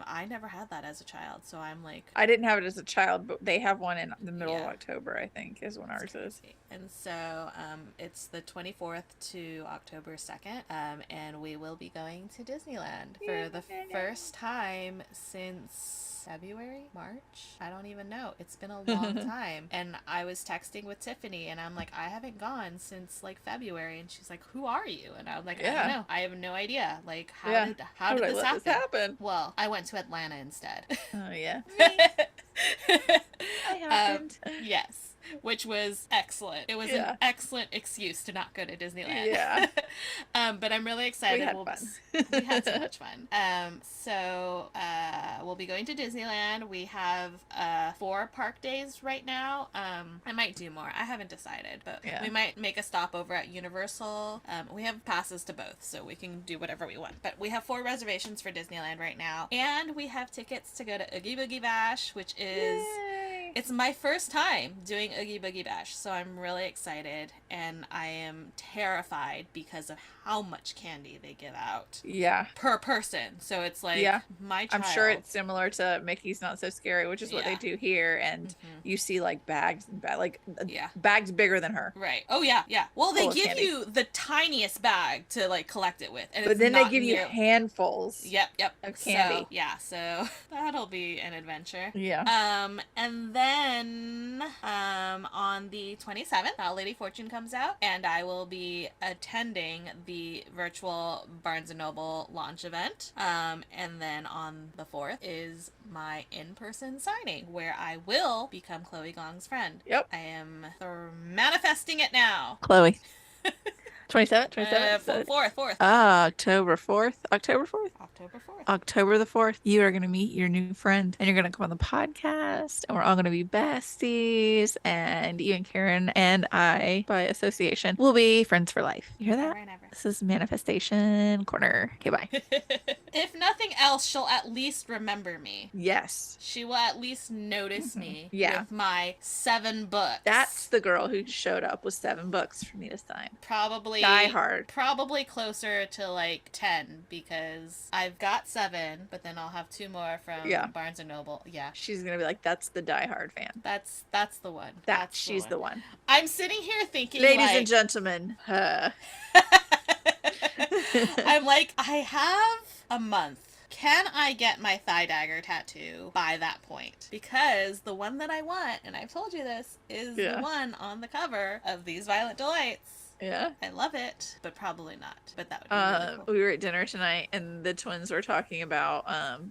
I never had that as a child, so I'm like, I didn't have it as a child, but they have one in the middle of October, I think, is when ours is. And so it's the 24th to October 2nd, and we will be going to Disneyland for the first time since February, March? I don't even know. It's been a long time. And I was texting with Tiffany, and I'm like, I haven't gone since like February. And she's like, who are you? And I'm like, I don't know. I have no idea. Like, how did this happen? Well, I went to Atlanta instead. Oh, yeah. I happened. Yes. Which was excellent. It was an excellent excuse to not go to Disneyland. Yeah. But I'm really excited. We had fun. We had so much fun. So we'll be going to Disneyland. We have 4 park days right now. I might do more. I haven't decided, but we might make a stop over at Universal. We have passes to both, so we can do whatever we want. But we have 4 reservations for Disneyland right now, and we have tickets to go to Oogie Boogie Bash, which is It's my first time doing Oogie Boogie Bash, so I'm really excited, and I am terrified because of how much candy they give out. Yeah. Per person. So it's like my child. I'm sure it's similar to Mickey's Not So Scary, which is what they do here, and you see like bags and bags bigger than her. Right. Oh yeah, yeah. Well, they give you the tiniest bag to like collect it with, and but then they give you handfuls. Yep. Of candy. So that'll be an adventure. Yeah. And then on the 27th, Lady Fortune comes out, and I will be attending the virtual Barnes & Noble launch event. And then on the 4th is my in-person signing, where I will become Chloe Gong's friend. Yep. I am manifesting it now. Chloe. 27th? 4th. October 4th? October 4th? October 4th. October the 4th, you are going to meet your new friend, and you're going to come on the podcast, and we're all going to be besties, and you and Karin and I, by association, will be friends for life. You hear that? Never. This is Manifestation Corner. Okay, bye. If nothing else, she'll at least remember me. Yes. She will at least notice me with my 7 books. That's the girl who showed up with 7 books for me this time. Probably. Die Hard. Probably closer to like 10, because I've got 7, but then I'll have 2 more from Barnes & Noble. Yeah. She's going to be like, that's the Die Hard fan. That's the one. She's the one. I'm sitting here thinking, ladies and gentlemen, I'm like, I have a month. Can I get my thigh dagger tattoo by that point? Because the one that I want, and I've told you this, is the one on the cover of These Violent Delights. Yeah. I love it, but probably not. But that would be really cool. We were at dinner tonight, and the twins were talking about,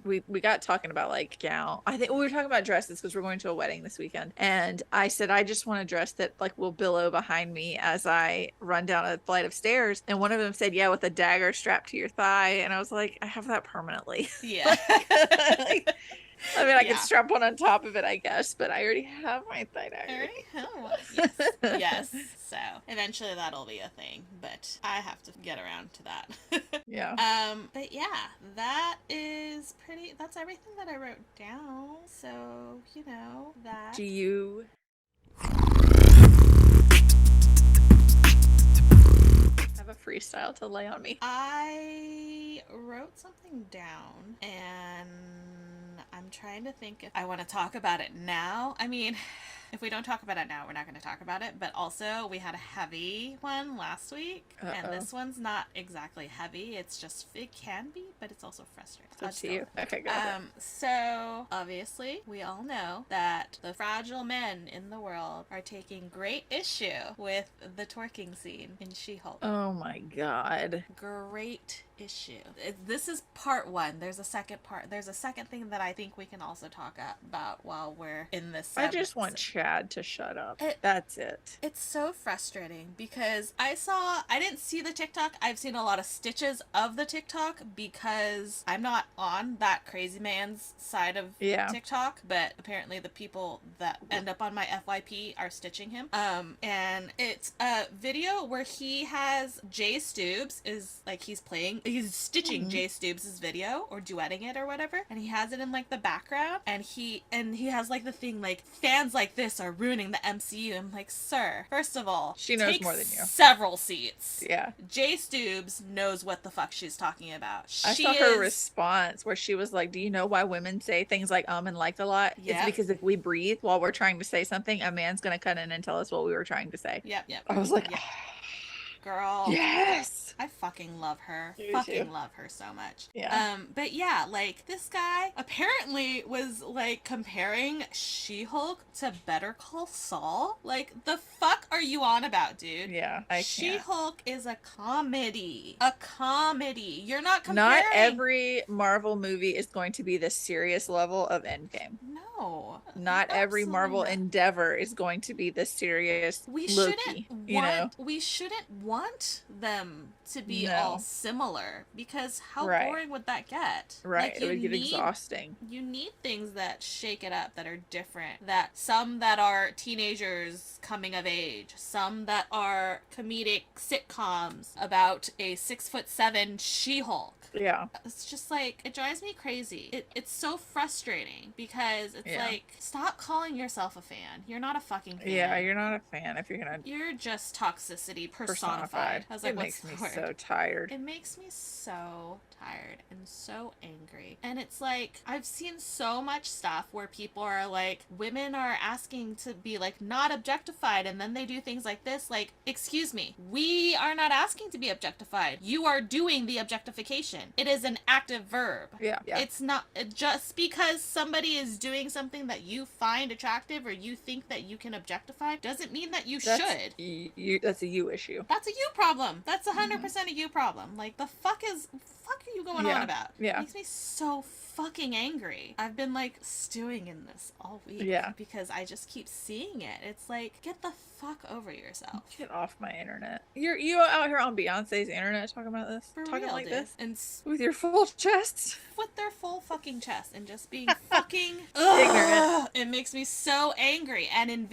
we got talking about like gown. I think we were talking about dresses because we're going to a wedding this weekend. And I said, I just want a dress that like will billow behind me as I run down a flight of stairs. And one of them said, yeah, with a dagger strapped to your thigh. And I was like, I have that permanently. Yeah. I mean, I could strap one on top of it, I guess, but I already have my thigh dagger. I already have one. Yes. So eventually that'll be a thing, but I have to get around to that. Yeah. But yeah, that's everything that I wrote down. So, that. Do you have a freestyle to lay on me? I wrote something down, and I'm trying to think if I want to talk about it now. I mean, if we don't talk about it now, we're not going to talk about it. But also, we had a heavy one last week, and this one's not exactly heavy. It can be, but it's also frustrating. Up to you. Okay, go ahead. So, obviously, we all know that the fragile men in the world are taking great issue with the twerking scene in She-Hulk. Oh my god. Great issue. This is part 1. There's a second part. There's a second thing that I think we can also talk about while we're in this. I just want Chad to shut up. That's it. It's so frustrating because I didn't see the TikTok. I've seen a lot of stitches of the TikTok because I'm not on that crazy man's side of TikTok, but apparently the people that end up on my FYP are stitching him. And it's a video where he has Jay Stoobs he's stitching Jay Stoobs' video or duetting it or whatever, and he has it in like the background, and he has like the thing like fans like this are ruining the MCU. I'm like, sir, first of all, she knows more than you. Several seats. Yeah. Jay Stoobs knows what the fuck she's talking about. I saw her response where she was like, do you know why women say things like and like a lot? Yep. It's because if we breathe while we're trying to say something, a man's gonna cut in and tell us what we were trying to say. Yep. I was like, girl. Yes. I fucking love her. Love her so much. Yeah. But yeah, like this guy apparently was like comparing She-Hulk to Better Call Saul. Like, the fuck are you on about, dude? Yeah. She-Hulk is a comedy. A comedy. You're not comparing. Not every Marvel movie is going to be the serious level of Endgame. No. Not every Marvel endeavor is going to be the serious Loki. We shouldn't want them to be all similar, because how boring would that get? Right. Like, it would get exhausting. You need things that shake it up, that are different, that some that are teenagers coming of age, some that are comedic sitcoms about a 6'7" She-Hulk. Yeah. It's just like, it drives me crazy. It's so frustrating, because it's like, stop calling yourself a fan. You're not a fucking fan. Yeah, you're not a fan if you're gonna... You're just toxicity personified. I was like, it makes me so tired. It makes me so tired and so angry. And it's like, I've seen so much stuff where people are like, women are asking to be like not objectified, and then they do things like this. Like, excuse me, we are not asking to be objectified. You are doing the objectification. It is an active verb. Yeah. It's not just because somebody is doing something that you find attractive or you think that you can objectify doesn't mean that you should. That's a you issue. That's a you problem. That's 100% a you problem. Like, the fuck are you going on about? Yeah. It makes me so fucking angry. I've been like stewing in this all week. Yeah. Because I just keep seeing it. It's like, get the fuck over yourself. Get off my internet. You out here on Beyonce's internet talking about this? For talking real, like dude. this? And with your full chest? With their full fucking chest and just being fucking ignorant. It makes me so angry. And in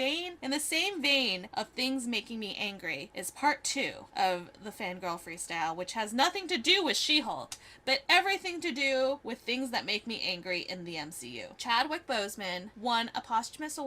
the same vein of things making me angry is part 2 of the Fangirl Freestyle, which has nothing to do with She-Hulk, but everything to do with things that make me angry in the MCU. Chadwick Boseman won a posthumous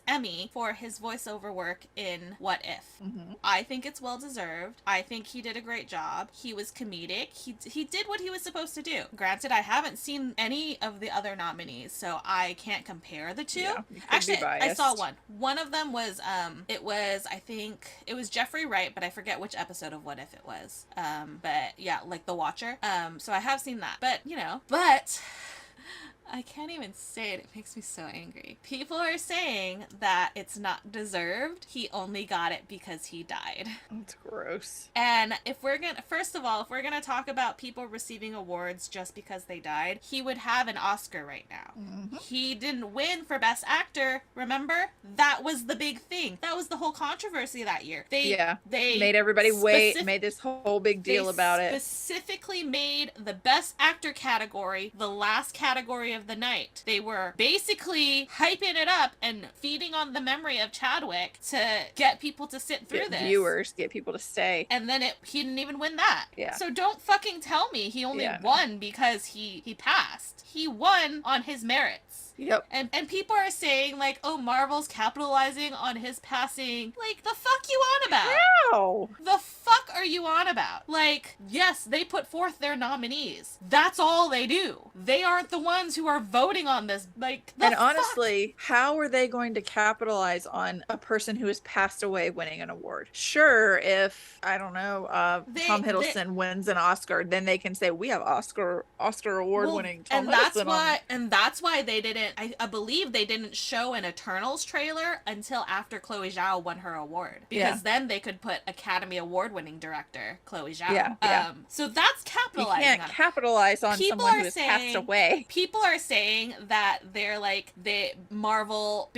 Emmy for his voiceover work in What If. Mm-hmm. I think it's well deserved. I think he did a great job. He was comedic. He did what he was supposed to do. Granted, I haven't seen any of the other nominees, so I can't compare the two. Yeah, actually, I saw one. One of them was I think it was Jeffrey Wright, but I forget which episode of What If it was. But yeah, like The Watcher. So I have seen that. But I can't even say it. It makes me so angry. People are saying that it's not deserved. He only got it because he died. That's gross. And first of all, if we're gonna talk about people receiving awards just because they died, he would have an Oscar right now. Mm-hmm. He didn't win for Best Actor, remember? That was the big thing. That was the whole controversy that year. They made everybody wait, made this whole big deal about it. Specifically made the Best Actor category the last category of the night. They were basically hyping it up and feeding on the memory of Chadwick to get people to sit through this. Viewers, get people to stay. And then he didn't even win that. Yeah. So don't fucking tell me he only won because he passed. He won on his merits. Yep. And people are saying, like, oh, Marvel's capitalizing on his passing. Like, the fuck you on about? How? The fuck are you on about? Like, yes, they put forth their nominees. That's all they do. They aren't the ones who are voting on this. Like, and honestly, how are they going to capitalize on a person who has passed away winning an award? Sure, if, I don't know, Tom Hiddleston wins an Oscar, then they can say, we have Oscar award winning Tom Hiddleston. And that's why they didn't, I believe they didn't show an Eternals trailer until after Chloe Zhao won her award. Because then they could put Academy Award winning director Chloe Zhao. Yeah. So that's capitalizing. You can't capitalize on someone who has passed away. People are saying that they're like, Marvel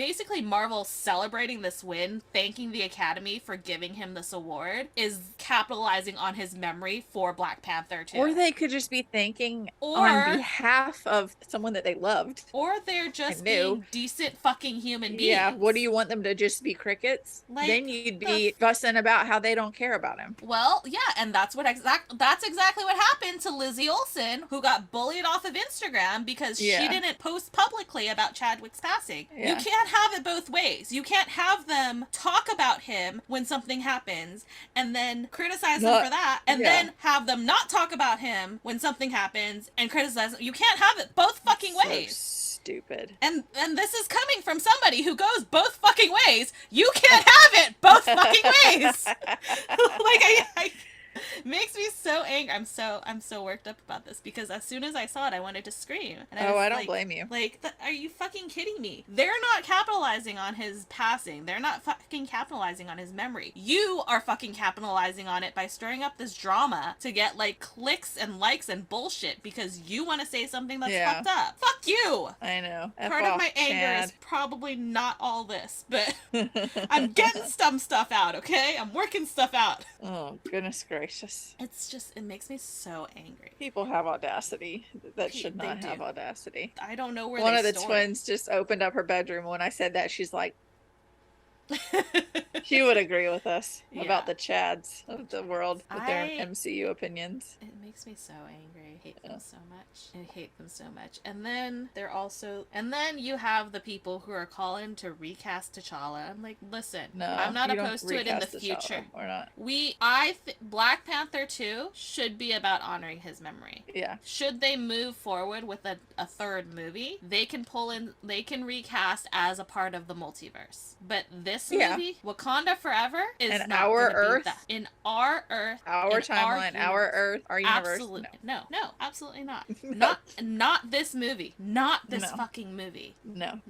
celebrating this win, thanking the Academy for giving him this award, is capitalizing on his memory for Black Panther 2. Or they could just be thanking on behalf of someone that they loved. Or they're just being decent fucking human beings. Yeah, what do you want them to just be crickets? Like, then you'd be fussing about how they don't care about him. Well, yeah, and that's exactly what happened to Lizzie Olsen, who got bullied off of Instagram because she didn't post publicly about Chadwick's passing. Yeah. You can't have it both ways. You can't have them talk about him when something happens and then criticize him for that, and then have them not talk about him when something happens and criticize him. You can't have it both fucking ways. Stupid. And this is coming from somebody who goes both fucking ways. You can't have it both fucking ways. Like, I makes me so angry. I'm so worked up about this because as soon as I saw it, I wanted to scream. And I don't blame you. Like, are you fucking kidding me? They're not capitalizing on his passing. They're not fucking capitalizing on his memory. You are fucking capitalizing on it by stirring up this drama to get like clicks and likes and bullshit because you want to say something that's fucked up. Fuck you. I know. Part of my anger is probably not all this, but I'm getting some stuff out, okay? I'm working stuff out. Oh, goodness gracious. It's just, it makes me so angry. People have audacity that should not have audacity. I don't know where one of the twins just opened up her bedroom. When I said that, she's like, she would agree with us about the Chads of the world with their MCU opinions. It makes me so angry. I hate them so much. I hate them so much. And then they're also, and then you have the people who are calling to recast T'Challa. I'm like, listen, no, I'm not opposed to it in the future. Or not. Black Panther 2 should be about honoring his memory. Yeah. Should they move forward with a third movie, they can recast as a part of the multiverse. But this movie, Wakanda Forever, is in not our gonna Earth, be that. In our Earth, our timeline, our Earth, our universe. Absolutely no, absolutely not. Not this movie. Not this fucking movie. No.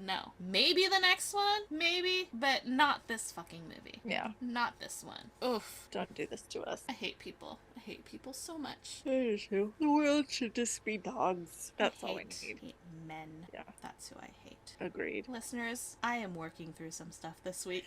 Maybe the next one, maybe, but not this fucking movie. Yeah. Not this one. Oof. Don't do this to us. I hate people. I hate people so much. I do. The world should just be dogs. That's all we need. I hate men. Yeah. That's who I hate. Agreed. Listeners, I am working through some stuff this week.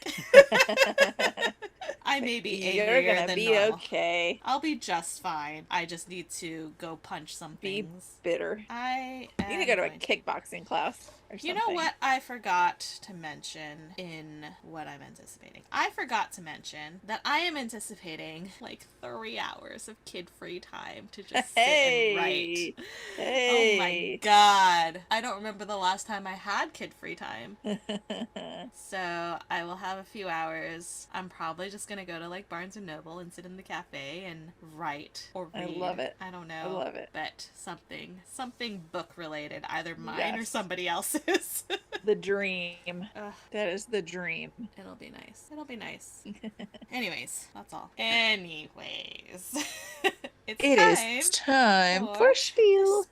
I may be angrier You're gonna than be normal. Okay. I'll be just fine. I just need to go punch some things. Be bitter. I need to go to a kickboxing class or something. You know what I forgot to mention in what I'm anticipating? I forgot to mention that I am anticipating like 3 hours of kid-free time to just sit and write. Oh my god. I don't remember the last time I had kid-free time. So I will have a few hours. I'm probably just gonna go to like Barnes & Noble and sit in the cafe and write or read. I love it. I don't know. I love it. But something book related, either mine or somebody else's. The dream. That is the dream. It'll be nice. It'll be nice. Anyways, that's all. Anyways. It is time for spiel.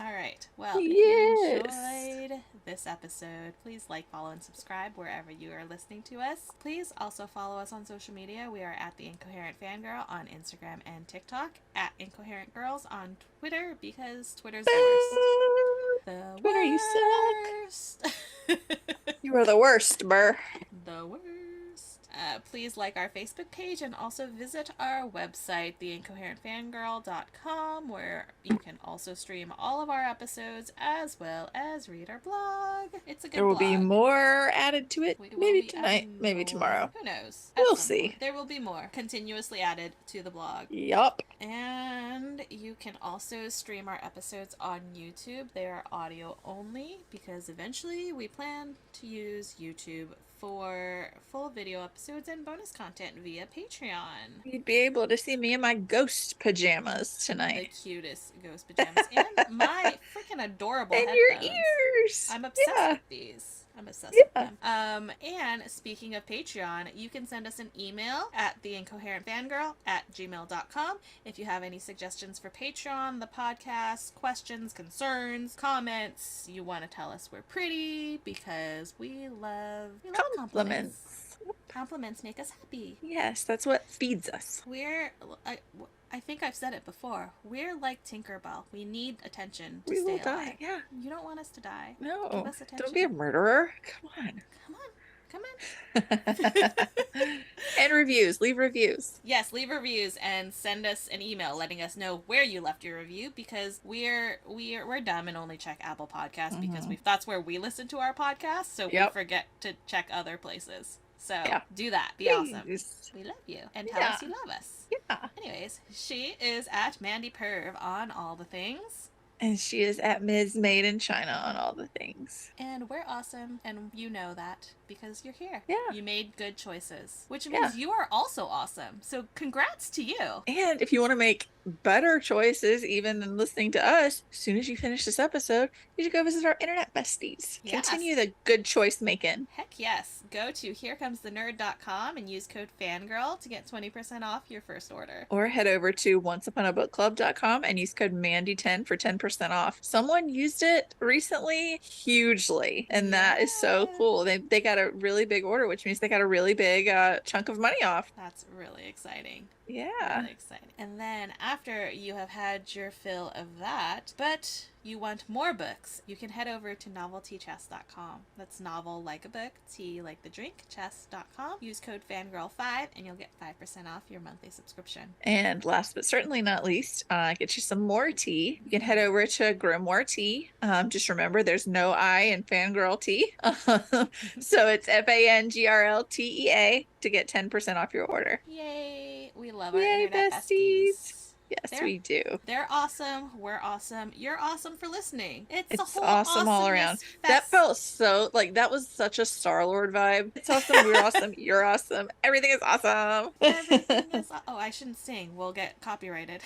All right. Well, if you enjoyed this episode, please like, follow, and subscribe wherever you are listening to us. Please also follow us on social media. We are at The Incoherent Fangirl on Instagram and TikTok, at Incoherent Girls on Twitter, because Twitter's the worst. The Twitter, worst. You suck. You are the worst, Burr. The worst. Please like our Facebook page and also visit our website, theincoherentfangirl.com, where you can also stream all of our episodes as well as read our blog. It's a good blog. There will be more added to it. Maybe tonight, maybe tomorrow. Who knows? We'll see. There will be more continuously added to the blog. Yup. And you can also stream our episodes on YouTube. They are audio only because eventually we plan to use YouTube for full video episodes and bonus content via Patreon. You'd be able to see me in my ghost pajamas tonight. The cutest ghost pajamas. And my freaking adorable and headphones. Your ears. I'm obsessed with these. I'm obsessed with them. And speaking of Patreon, you can send us an email at theincoherentfangirl@gmail.com if you have any suggestions for Patreon, the podcast, questions, concerns, comments. You want to tell us we're pretty because we love compliments. Compliments make us happy. Yes, that's what feeds us. I think I've said it before. We're like Tinkerbell. We need attention to stay alive. Die. Yeah. You don't want us to die. No. Give us attention. Don't be a murderer. Come on. Come on. And reviews. Leave reviews. Yes, leave reviews and send us an email letting us know where you left your review, because we're dumb and only check Apple Podcasts because that's where we listen to our podcast, so we forget to check other places. So do that. Be awesome. We love you. And tell us you love us. Yeah. Anyways, she is at Mandy Perv on all the things. And she is at Ms. Made in China on all the things. And we're awesome, and you know that because you're here. Yeah. You made good choices, which means you are also awesome. So congrats to you. And if you want to make better choices even than listening to us, as soon as you finish this episode, you should go visit our internet besties. Yes. Continue the good choice making. Heck yes. Go to herecomesthenerd.com and use code FANGIRL to get 20% off your first order. Or head over to onceuponabookclub.com and use code Mandy10 for 10% off. Someone used it recently hugely, and that is so cool. They got a really big order, which means they got a really big chunk of money off. That's really exciting. Yeah. Really exciting. And then after you have had your fill of that, but you want more books, you can head over to noveltychest.com. That's novel like a book, tea like the drink, chest.com. Use code FANGIRL5 and you'll get 5% off your monthly subscription. And last but certainly not least, get you some more tea. You can head over to Grimoire Tea. Just remember there's no I in Fangirl Tea. So it's FANGRLTEA to get 10% off your order. Yay! We love our Yay, internet besties. Yes, we do. They're awesome. We're awesome. You're awesome for listening. It's a whole awesome all around. That felt so like that was such a Star-Lord vibe. It's awesome. We're awesome. You're awesome. Everything is awesome. Everything is. Oh, I shouldn't sing. We'll get copyrighted.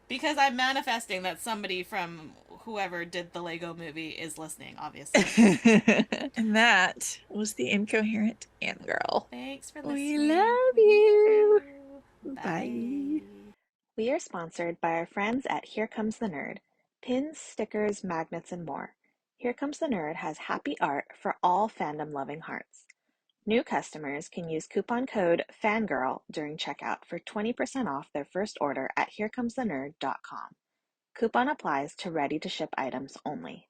Because I'm manifesting that somebody from whoever did the Lego movie is listening, obviously. And that was the Incoherent Fangirl. Thanks for listening. We love you. Bye. Bye. We are sponsored by our friends at Here Comes the Nerd. Pins, stickers, magnets, and more. Here Comes the Nerd has happy art for all fandom-loving hearts. New customers can use coupon code FANGIRL during checkout for 20% off their first order at herecomesthenerd.com. Coupon applies to ready-to-ship items only.